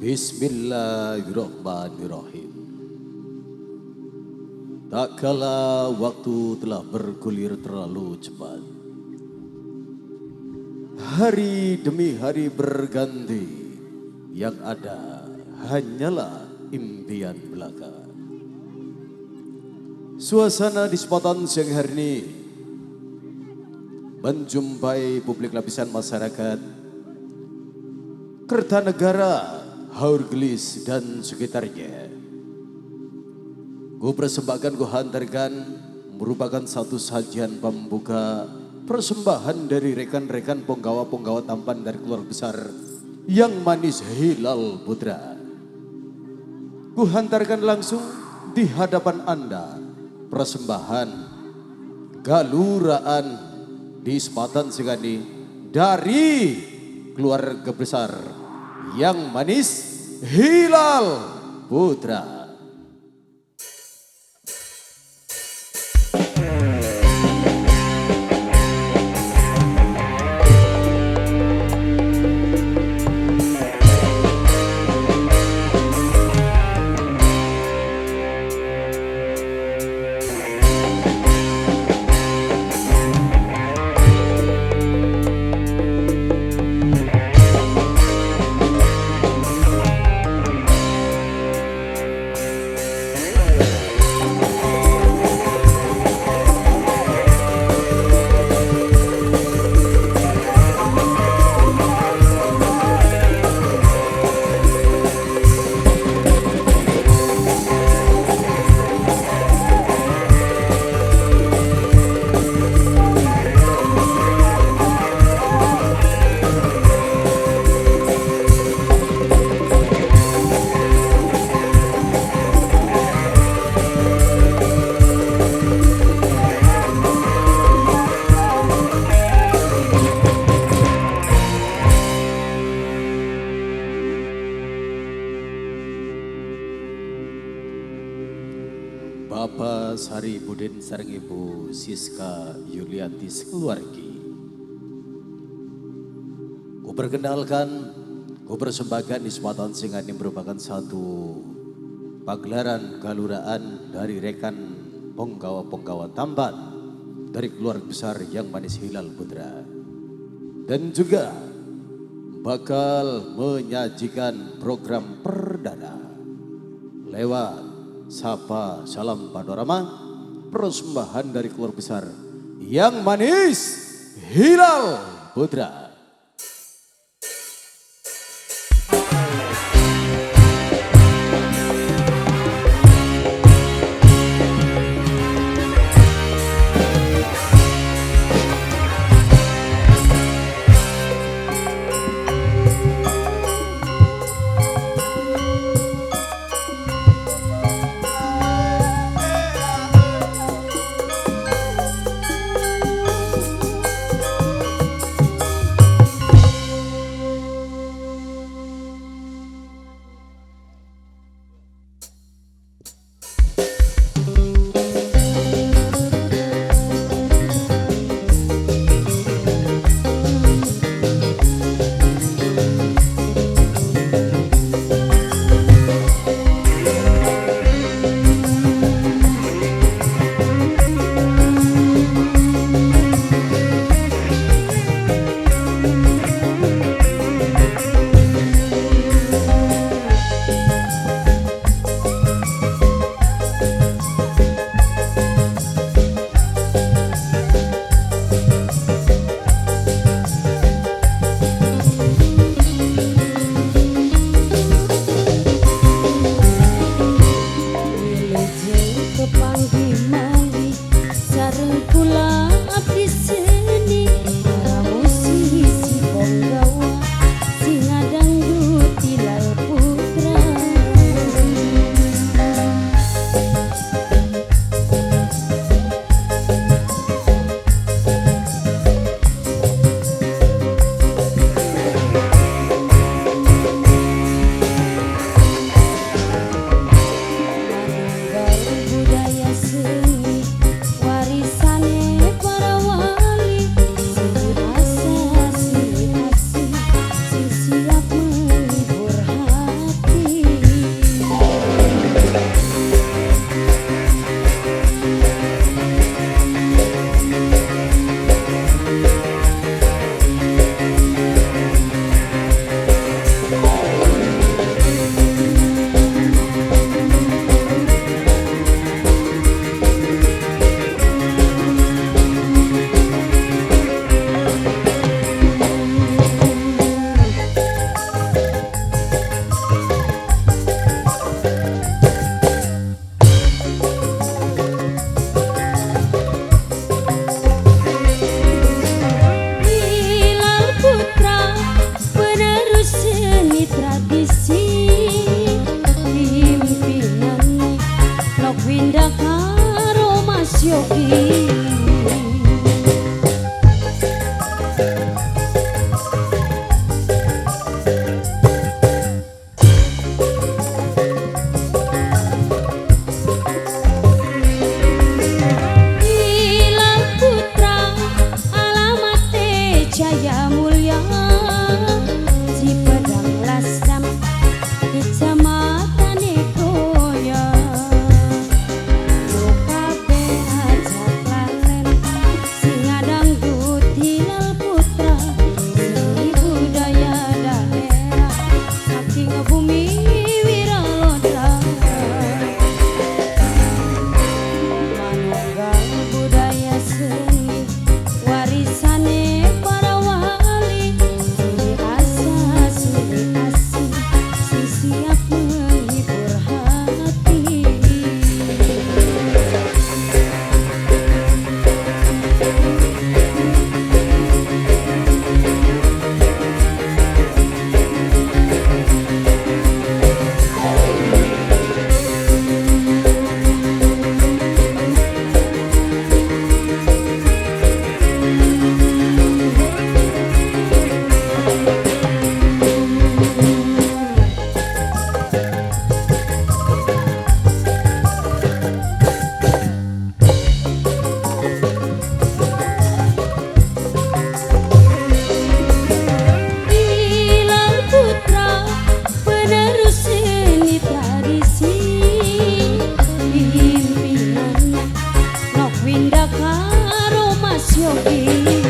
Bismillahirrahmanirrahim. Tak kala waktu telah bergulir terlalu cepat. Hari demi hari berganti, yang ada hanyalah impian belaka. Suasana di sepatan siang hari ini menjumpai publik lapisan masyarakat, Kertanegara, Haurgelis dan sekitarnya. Ku persembahkan, ku hantarkan merupakan satu sajian pembuka persembahan dari rekan-rekan penggawa-penggawa tampan dari keluarga besar Yang Manis Hilal Putra. Ku hantarkan langsung di hadapan Anda persembahan galuraan di Sepatan Singani dari keluarga besar Yang Manis Hilal Putra. Bapak Sari Budin sareng Ibu Siska Yulianti sekeluargi. Ku perkenalkan, ku persembahkan di Sepatan Singani merupakan satu pagelaran galuraan dari rekan penggawa-penggawa tampan dari keluarga besar Yang Manis Hilal Putra. Dan juga bakal menyajikan program perdana lewat Sapa Salam Panorama, persembahan dari keluarga besar Yang Manis Hilal Putra. Winda karo Mas Yogi.